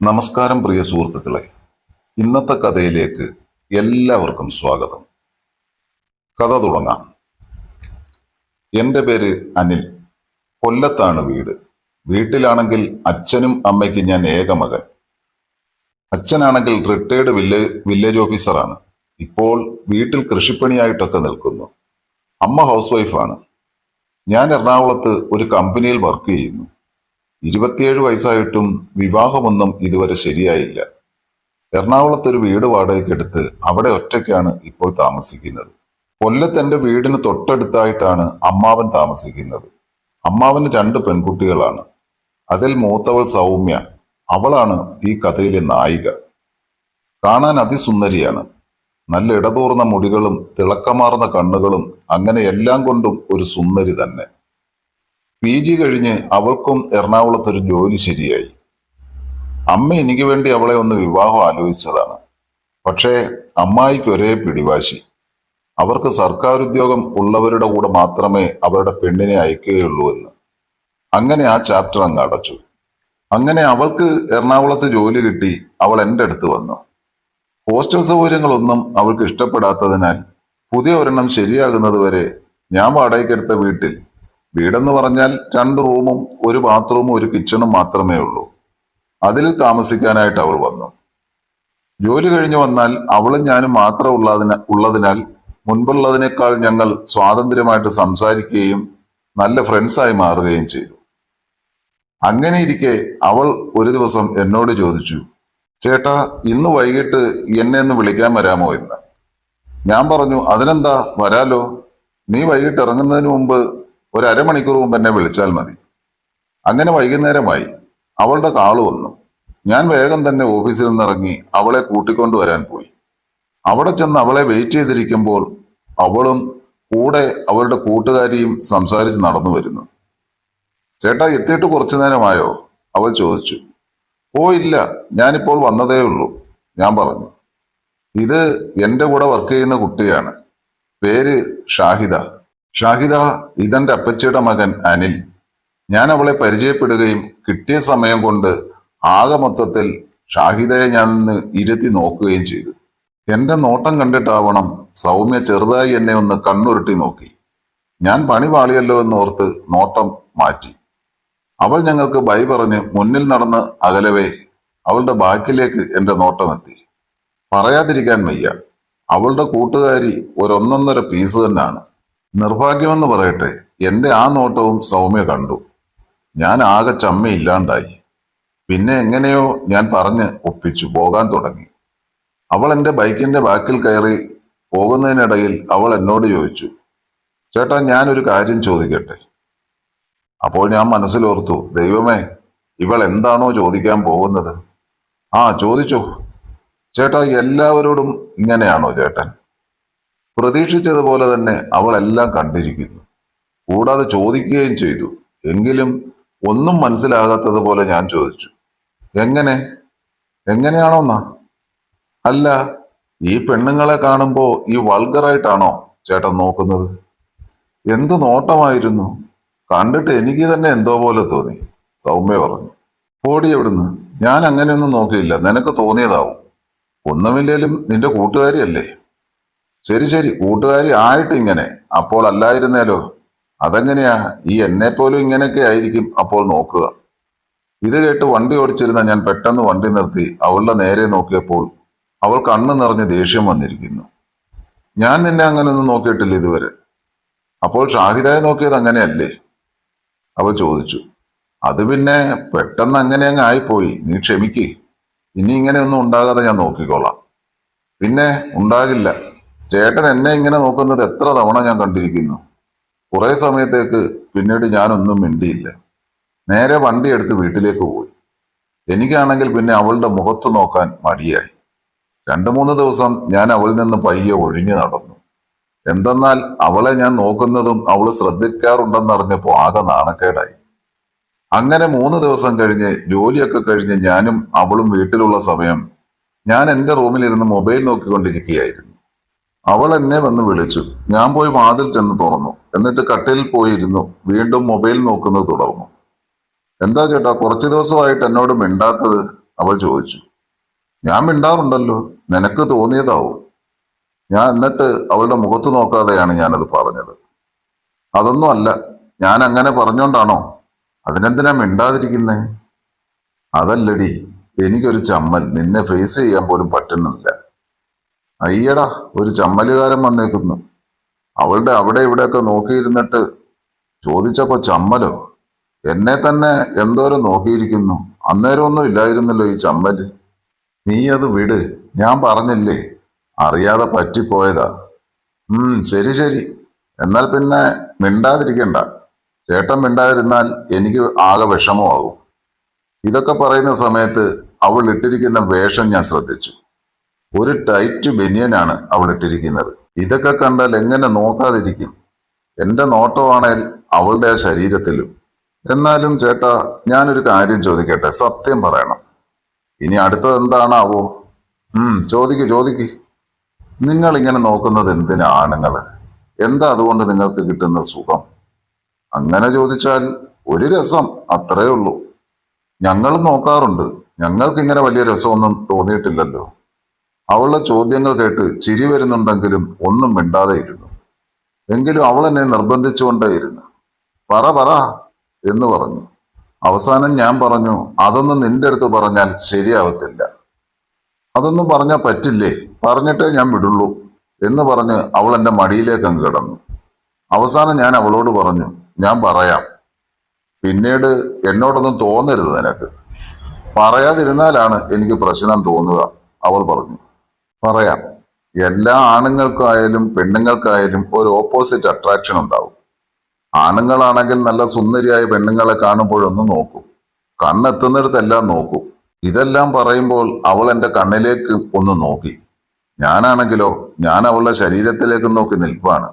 നമസ്കാരം പ്രിയ സുഹൃത്തുക്കളെ. ഇന്നത്തെ കഥയിലേക്ക് എല്ലാവർക്കും സ്വാഗതം. കഥ തുടങ്ങാം. എൻ്റെ പേര് അനിൽ. കൊല്ലത്താണ് വീട്. വീട്ടിലാണെങ്കിൽ അച്ഛനും അമ്മയ്ക്കും ഞാൻ ഏക മകൻ. അച്ഛനാണെങ്കിൽ റിട്ടയർഡ് വില്ലേജ് ഓഫീസറാണ്. ഇപ്പോൾ വീട്ടിൽ കൃഷിപ്പണിയായിട്ടൊക്കെ നിൽക്കുന്നു. അമ്മ ഹൗസ് വൈഫാണ്. ഞാൻ എറണാകുളത്ത് ഒരു കമ്പനിയിൽ വർക്ക് ചെയ്യുന്നു. 27 വയസ്സായിട്ടും വിവാഹമൊന്നും ഇതുവരെ ശരിയായില്ല. എറണാകുളത്ത് ഒരു വീട് വാടകയ്ക്കെടുത്ത് അവിടെ ഒറ്റയ്ക്കാണ് ഇപ്പോൾ താമസിക്കുന്നത്. കൊല്ലത്ത് എൻ്റെ വീടിന് തൊട്ടടുത്തായിട്ടാണ് അമ്മാവൻ താമസിക്കുന്നത്. അമ്മാവന് 2 പെൺകുട്ടികളാണ്. അതിൽ മൂത്തവൾ സൗമ്യ. അവളാണ് ഈ കഥയിലെ നായിക. കാണാൻ അതിസുന്ദരിയാണ്. നല്ല ഇടതൂർന്ന മുടികളും തിളക്കമാർന്ന കണ്ണുകളും അങ്ങനെ എല്ലാം കൊണ്ടും ഒരു സുന്ദരി തന്നെ. PG കഴിഞ്ഞ് അവൾക്കും എറണാകുളത്തൊരു ജോലി ശരിയായി. അമ്മ എനിക്ക് വേണ്ടി അവളെ ഒന്ന് വിവാഹം ആലോചിച്ചതാണ്. പക്ഷേ അമ്മായിക്ക് ഒരേ പിടിവാശി. അവർക്ക് സർക്കാർ ഉദ്യോഗം ഉള്ളവരുടെ കൂടെ മാത്രമേ അവരുടെ പെണ്ണിനെ അയക്കുകയുള്ളൂ എന്ന്. അങ്ങനെ ആ ചാപ്റ്റർ അങ്ങ് അടച്ചു. അങ്ങനെ അവൾക്ക് എറണാകുളത്ത് ജോലി കിട്ടി. അവൾ എൻ്റെ അടുത്ത് വന്നു. ഹോസ്റ്റൽ സൗകര്യങ്ങളൊന്നും അവൾക്ക് ഇഷ്ടപ്പെടാത്തതിനാൽ പുതിയ ഒരെണ്ണം ശരിയാകുന്നത് വരെ ഞാൻ വാടകയ്ക്കെടുത്ത വീടെന്ന് പറഞ്ഞാൽ 2 റൂമും 1 ബാത്റൂമും 1 കിച്ചണും മാത്രമേ ഉള്ളൂ. അതിൽ താമസിക്കാനായിട്ട് അവൾ വന്നു. ജോലി കഴിഞ്ഞു വന്നാൽ അവളും ഞാനും മാത്രം ഉള്ളതിനാൽ മുൻപുള്ളതിനേക്കാൾ ഞങ്ങൾ സ്വാതന്ത്ര്യമായിട്ട് സംസാരിക്കുകയും നല്ല ഫ്രണ്ട്സായി മാറുകയും ചെയ്തു. അങ്ങനെ ഇരിക്കെ അവൾ ഒരു ദിവസം എന്നോട് ചോദിച്ചു, ചേട്ടാ, ഇന്ന് വൈകിട്ട് എന്നെ ഒന്ന് വിളിക്കാൻ വരാമോ എന്ന്. ഞാൻ പറഞ്ഞു, അതിനെന്താ, വരാലോ. നീ വൈകിട്ട് ഇറങ്ങുന്നതിന് മുമ്പ് ഒരു അരമണിക്കൂർ മുമ്പ് എന്നെ വിളിച്ചാൽ മതി. അങ്ങനെ വൈകുന്നേരമായി. അവളുടെ കാള് വന്നു. ഞാൻ വേഗം തന്നെ ഓഫീസിൽ നിന്നിറങ്ങി അവളെ കൂട്ടിക്കൊണ്ടുവരാൻ പോയി. അവിടെ ചെന്ന് അവളെ വെയിറ്റ് ചെയ്തിരിക്കുമ്പോൾ അവളും കൂടെ അവളുടെ കൂട്ടുകാരിയും സംസാരിച്ച് നടന്നു വരുന്നു. ചേട്ടാ, എത്തിയിട്ട് കുറച്ചു നേരമായോ? അവൾ ചോദിച്ചു. ഓ ഇല്ല, ഞാനിപ്പോൾ വന്നതേ ഉള്ളൂ, ഞാൻ പറഞ്ഞു. ഇത് എൻ്റെ കൂടെ വർക്ക് ചെയ്യുന്ന കുട്ടിയാണ്. പേര് ഷാഹിദ. ഇതെന്റെ അപ്പച്ചിയുടെ മകൻ അനിൽ. ഞാൻ അവളെ പരിചയപ്പെടുകയും കിട്ടിയ സമയം കൊണ്ട് ആകെ മൊത്തത്തിൽ ഷാഹിദയെ ഞാൻ നിന്ന് ഇരുത്തി നോക്കുകയും ചെയ്തു. എന്റെ നോട്ടം കണ്ടിട്ടാവണം സൗമ്യ ചെറുതായി എന്നെ ഒന്ന് കണ്ണുരുട്ടി നോക്കി. ഞാൻ പണി പാളിയല്ലോ എന്നോർത്ത് നോട്ടം മാറ്റി. അവൾ ഞങ്ങൾക്ക് ബൈ പറഞ്ഞ് മുന്നിൽ നടന്ന് അകലവേ അവളുടെ ബാക്കിലേക്ക് എന്റെ നോട്ടമെത്തി. പറയാതിരിക്കാൻ വയ്യ, അവളുടെ കൂട്ടുകാരി ഒരൊന്നൊന്നര പീസ് തന്നെയാണ്. നിർഭാഗ്യമെന്ന് പറയട്ടെ, എന്റെ ആ നോട്ടവും സൗമ്യ കണ്ടു. ഞാൻ ആകെ ചമ്മയില്ലാണ്ടായി. പിന്നെ എങ്ങനെയോ ഞാൻ പറഞ്ഞ് ഒപ്പിച്ചു പോകാൻ തുടങ്ങി. അവൾ എൻ്റെ ബൈക്കിന്റെ ബാക്കിൽ കയറി പോകുന്നതിനിടയിൽ അവൾ എന്നോട് ചോദിച്ചു, ചേട്ടാ, ഞാനൊരു കാര്യം ചോദിക്കട്ടെ? അപ്പോൾ ഞാൻ മനസ്സിലോർത്തു, ദൈവമേ, ഇവൾ എന്താണോ ചോദിക്കാൻ പോകുന്നത്. ആ, ചോദിച്ചോ. ചേട്ടാ, എല്ലാവരോടും ഇങ്ങനെയാണോ ചേട്ടൻ? പ്രതീക്ഷിച്ചതുപോലെ തന്നെ അവൾ എല്ലാം കണ്ടിരിക്കുന്നു. കൂടാതെ ചോദിക്കുകയും ചെയ്തു. എങ്കിലും ഒന്നും മനസ്സിലാകാത്തതുപോലെ ഞാൻ ചോദിച്ചു, എങ്ങനെയാണോന്നാ? അല്ല, ഈ പെണ്ണുങ്ങളെ കാണുമ്പോ ഈ വൾഗറായിട്ടാണോ ചേട്ടൻ നോക്കുന്നത്? എന്ത് നോട്ടമായിരുന്നു, കണ്ടിട്ട് എനിക്ക് തന്നെ എന്തോ പോലെ തോന്നി, സൗമ്യ പറഞ്ഞു. ഓടി എവിടുന്ന്, ഞാൻ അങ്ങനെയൊന്നും നോക്കിയില്ല, നിനക്ക് തോന്നിയതാവും. ഒന്നുമില്ലേലും നിന്റെ കൂട്ടുകാരിയല്ലേ? ശരി, കൂട്ടുകാരി ആയിട്ട് ഇങ്ങനെ, അപ്പോൾ അല്ലായിരുന്നേലോ? അതെങ്ങനെയാ, ഈ എന്നെപ്പോലും ഇങ്ങനെയൊക്കെ ആയിരിക്കും അപ്പോൾ നോക്കുക. ഇത് കേട്ട് വണ്ടി ഓടിച്ചിരുന്ന ഞാൻ പെട്ടെന്ന് വണ്ടി നിർത്തി അവളുടെ നേരെ നോക്കിയപ്പോൾ അവൾ കണ്ണു നിറഞ്ഞ് ദേഷ്യം വന്നിരിക്കുന്നു. ഞാൻ നിന്നെ അങ്ങനെയൊന്നും നോക്കിയിട്ടില്ല ഇതുവരെ. അപ്പോൾ ഷാഹിദയെ നോക്കിയത് അങ്ങനെയല്ലേ? അവൾ ചോദിച്ചു. അത് പിന്നെ പെട്ടെന്ന് അങ്ങനെ അങ്ങ് ആയിപ്പോയി, നീ ക്ഷമിക്കേ. ഇനി ഇങ്ങനെയൊന്നും ഉണ്ടാകാതെ ഞാൻ നോക്കിക്കോളാം. പിന്നെ ഉണ്ടാകില്ല. ചേട്ടൻ എന്നെ ഇങ്ങനെ നോക്കുന്നത് എത്ര തവണ ഞാൻ കണ്ടിരിക്കുന്നു. കുറെ സമയത്തേക്ക് പിന്നീട് ഞാനൊന്നും മിണ്ടിയില്ല. നേരെ വണ്ടി എടുത്ത് വീട്ടിലേക്ക് പോയി. എനിക്കാണെങ്കിൽ പിന്നെ അവളുടെ മുഖത്ത് നോക്കാൻ മടിയായി. 2-3 ദിവസം ഞാൻ അവളിൽ നിന്ന് പയ്യെ ഒഴിഞ്ഞു നടന്നു. എന്തെന്നാൽ അവളെ ഞാൻ നോക്കുന്നതും അവൾ ശ്രദ്ധിക്കാറുണ്ടെന്നറിഞ്ഞപ്പോൾ ആകെ നാണക്കേടായി. അങ്ങനെ 3 ദിവസം കഴിഞ്ഞ് ജോലിയൊക്കെ കഴിഞ്ഞ് ഞാനും അവളും വീട്ടിലുള്ള സമയം ഞാൻ എൻ്റെ റൂമിലിരുന്ന് മൊബൈൽ നോക്കിക്കൊണ്ടിരിക്കുകയായിരുന്നു. അവൾ എന്നെ വന്ന് വിളിച്ചു. ഞാൻ പോയി വാതിൽ ചെന്ന് തുറന്നു. എന്നിട്ട് കട്ടിലിൽ പോയിരുന്നു വീണ്ടും മൊബൈൽ നോക്കുന്നത് തുടർന്നു. എന്താ ചേട്ടാ, കുറച്ചു ദിവസമായിട്ട് എന്നോട് മിണ്ടാത്തത്? അവൾ ചോദിച്ചു. ഞാൻ മിണ്ടാറുണ്ടല്ലോ, നിനക്ക് തോന്നിയതാവും. ഞാൻ എന്നിട്ട് അവളുടെ മുഖത്ത് നോക്കാതെയാണ് ഞാനത് പറഞ്ഞത്. അതൊന്നും അല്ല, ഞാൻ അങ്ങനെ പറഞ്ഞോണ്ടാണോ? അതിനെന്തിനാ മിണ്ടാതിരിക്കുന്നേ? അതല്ലടി, എനിക്കൊരു ചമ്മൽ, നിന്നെ ഫേസ് ചെയ്യാൻ പോലും പറ്റുന്നില്ല. അയ്യടാ, ഒരു ചമ്മലുകാരൻ വന്നേക്കുന്നു. അവളുടെ അവിടെ ഇവിടെയൊക്കെ നോക്കിയിരുന്നിട്ട് ചോദിച്ചപ്പോ ചമ്മലോ? എന്നെ തന്നെ എന്തോരം നോക്കിയിരിക്കുന്നു. അന്നേരം ഒന്നും ഇല്ലായിരുന്നല്ലോ ഈ ചമ്മല്. നീ അത് വിട്, ഞാൻ പറഞ്ഞില്ലേ, അറിയാതെ പറ്റിപ്പോയതാ. ശരി ശരി, എന്നാൽ പിന്നെ മിണ്ടാതിരിക്കണ്ട. ചേട്ടൻ മിണ്ടാതിരുന്നാൽ എനിക്ക് ആകെ വിഷമമാകും. ഇതൊക്കെ പറയുന്ന സമയത്ത് അവൾ ഇട്ടിരിക്കുന്ന വേഷം ഞാൻ ശ്രദ്ധിച്ചു. ഒരു ടൈറ്റ് ബനിയനാണ് അവൾ ഇട്ടിരിക്കുന്നത്. ഇതൊക്കെ കണ്ടാൽ എങ്ങനെ നോക്കാതിരിക്കും? എന്റെ നോട്ടമാണേൽ അവളുടെ ആ ശരീരത്തിലും. എന്നാലും ചേട്ടാ, ഞാനൊരു കാര്യം ചോദിക്കട്ടെ, സത്യം പറയണം. ഇനി അടുത്തത് എന്താണാവോ? ചോദിക്ക്. നിങ്ങൾ ഇങ്ങനെ നോക്കുന്നത് എന്തിനാ ആണുങ്ങള്? എന്താ അതുകൊണ്ട് നിങ്ങൾക്ക് കിട്ടുന്ന സുഖം? അങ്ങനെ ചോദിച്ചാൽ ഒരു രസം, അത്രേ ഉള്ളൂ. ഞങ്ങളും നോക്കാറുണ്ട്, ഞങ്ങൾക്ക് ഇങ്ങനെ വലിയ രസമൊന്നും തോന്നിയിട്ടില്ലല്ലോ. അവളുടെ ചോദ്യങ്ങൾ കേട്ട് ചിരി വരുന്നുണ്ടെങ്കിലും ഒന്നും മിണ്ടാതെ ഇരുന്നു. എങ്കിലും അവൾ എന്നെ നിർബന്ധിച്ചുകൊണ്ടേയിരുന്നു. പറ എന്ന് പറഞ്ഞു. അവസാനം ഞാൻ പറഞ്ഞു, അതൊന്നും നിന്റെ അടുത്ത് പറഞ്ഞാൽ ശരിയാവത്തില്ല. അതൊന്നും പറഞ്ഞാൽ പറ്റില്ലേ? പറഞ്ഞിട്ടേ ഞാൻ വിടുള്ളൂ എന്ന് പറഞ്ഞ് അവൾ എൻ്റെ മടിയിലേക്ക് അങ്ങ് കിടന്നു. അവസാനം ഞാൻ അവളോട് പറഞ്ഞു, ഞാൻ പറയാം, പിന്നീട് എന്നോടൊന്നും തോന്നരുത് നിനക്ക്. പറയാതിരുന്നാലാണ് എനിക്ക് പ്രശ്നം തോന്നുക. അവൾ പറഞ്ഞു. പറയാം. എല്ലാ ആണുങ്ങൾക്കായാലും പെണ്ണുങ്ങൾക്കായാലും ഒരു ഓപ്പോസിറ്റ് അട്രാക്ഷൻ ഉണ്ടാവും. ആണുങ്ങളാണെങ്കിൽ നല്ല സുന്ദരിയായ പെണ്ണുങ്ങളെ കാണുമ്പോഴൊന്നും നോക്കും, കണ്ണെത്തുന്നിടത്തെല്ലാം നോക്കും. ഇതെല്ലാം പറയുമ്പോൾ അവൾ എൻ്റെ കണ്ണിലേക്ക് ഒന്ന് നോക്കി. ഞാനാണെങ്കിലോ, ഞാൻ അവളുടെ ശരീരത്തിലേക്ക് നോക്കി നിൽപ്പാണ്.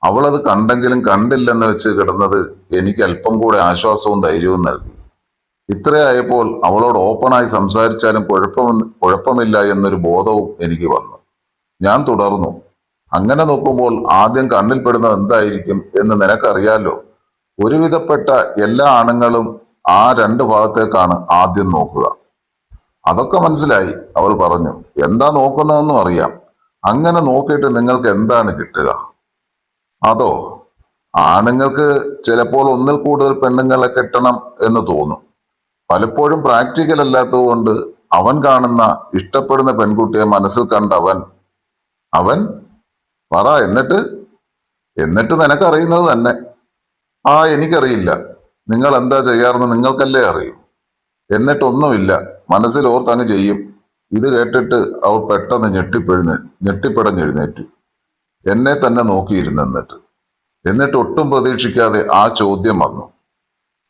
അവളത് കണ്ടെങ്കിലും കണ്ടില്ലെന്ന് വെച്ച് കിടന്നത് എനിക്ക് അല്പം കൂടെ ആശ്വാസവും ധൈര്യവും നൽകി. ഇത്രയായപ്പോൾ അവളോട് ഓപ്പണായി സംസാരിച്ചാലും കുഴപ്പമില്ല എന്നൊരു ബോധവും എനിക്ക് വന്നു. ഞാൻ തുടർന്നു. അങ്ങനെ നോക്കുമ്പോൾ ആദ്യം കണ്ണിൽപ്പെടുന്നത് എന്തായിരിക്കും എന്ന് നിനക്കറിയാലോ. ഒരുവിധപ്പെട്ട എല്ലാ ആണുങ്ങളും ആ രണ്ട് ഭാഗത്തേക്കാണ് ആദ്യം നോക്കുക. അതൊക്കെ മനസ്സിലായി, അവൾ പറഞ്ഞു. എന്താ നോക്കുന്നതെന്നും അറിയാം. അങ്ങനെ നോക്കിയിട്ട് നിങ്ങൾക്ക് എന്താണ് കിട്ടുക? അതോ, ആണുങ്ങൾക്ക് ചിലപ്പോൾ ഒന്നിൽ കൂടുതൽ പെണ്ണുങ്ങളെ കെട്ടണം എന്ന് തോന്നും. പലപ്പോഴും പ്രാക്ടിക്കൽ അല്ലാത്തത് കൊണ്ട് അവൻ കാണുന്ന ഇഷ്ടപ്പെടുന്ന പെൺകുട്ടിയെ മനസ്സിൽ കണ്ട അവൻ പറ, എന്നിട്ട് നിനക്കറിയുന്നത് തന്നെ. എനിക്കറിയില്ല. നിങ്ങൾ എന്താ ചെയ്യാറെന്ന് നിങ്ങൾക്കല്ലേ അറിയൂ. എന്നിട്ടൊന്നുമില്ല, മനസ്സിൽ ഓർത്തങ്ങ് ചെയ്യും. ഇത് കേട്ടിട്ട് അവൾ പെട്ടെന്ന് ഞെട്ടിപ്പിടഞ്ഞെഴുന്നേറ്റു. എന്നെ തന്നെ നോക്കിയിരുന്നു. എന്നിട്ട് ഒട്ടും പ്രതീക്ഷിക്കാതെ ആ ചോദ്യം വന്നു.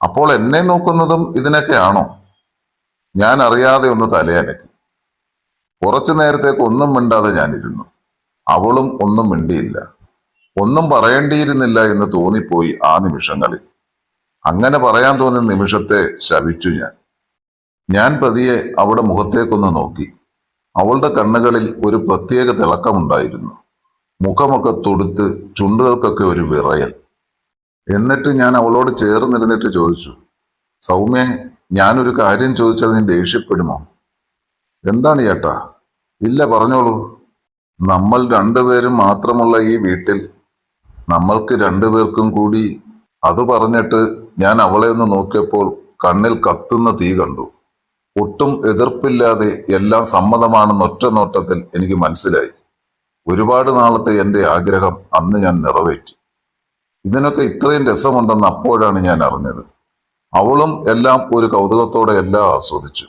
അപ്പോൾ എന്നെ നോക്കുന്നതും ഇതിനൊക്കെയാണോ? ഞാൻ അറിയാതെ ഒന്ന് തലയനക്കി. കുറച്ചു നേരത്തേക്ക് ഒന്നും മിണ്ടാതെ ഞാനിരുന്നു. അവളും ഒന്നും മിണ്ടിയില്ല. ഒന്നും പറയേണ്ടിയിരുന്നില്ല എന്ന് തോന്നിപ്പോയി ആ നിമിഷങ്ങളിൽ. അങ്ങനെ പറയാൻ തോന്നിയ നിമിഷത്തെ ശപിച്ചു ഞാൻ പതിയെ അവളുടെ മുഖത്തേക്കൊന്ന് നോക്കി. അവളുടെ കണ്ണുകളിൽ ഒരു പ്രത്യേക തിളക്കമുണ്ടായിരുന്നു. മുഖമൊക്കെ തൊടുത്ത്, ചുണ്ടുകൾക്കൊക്കെ ഒരു വിറയൽ. എന്നിട്ട് ഞാൻ അവളോട് ചേർന്നിരുന്നിട്ട് ചോദിച്ചു, സൗമ്യ, ഞാനൊരു കാര്യം ചോദിച്ചാൽ നീ ദേഷ്യപ്പെടുമോ? എന്താണ് ചേട്ടാ? ഇല്ല, പറഞ്ഞോളൂ. നമ്മൾ രണ്ടുപേരും മാത്രമുള്ള ഈ വീട്ടിൽ നമ്മൾക്ക് രണ്ടുപേർക്കും കൂടി. അത് പറഞ്ഞിട്ട് ഞാൻ അവളെ ഒന്ന് നോക്കിയപ്പോൾ കണ്ണിൽ കത്തുന്ന തീ കണ്ടു. ഒട്ടും എതിർപ്പില്ലാതെ എല്ലാം സമ്മതമാണെന്ന് ഒറ്റ നോട്ടത്തിൽ എനിക്ക് മനസ്സിലായി. ഒരുപാട് നാളത്തെ എൻ്റെ ആഗ്രഹം അന്ന് ഞാൻ നിറവേറ്റി. ഇതിനൊക്കെ ഇത്രയും രസമുണ്ടെന്ന് അപ്പോഴാണ് ഞാൻ അറിഞ്ഞത്. അവളും എല്ലാം ഒരു കൗതുകത്തോടെ എല്ലാം ആസ്വദിച്ചു.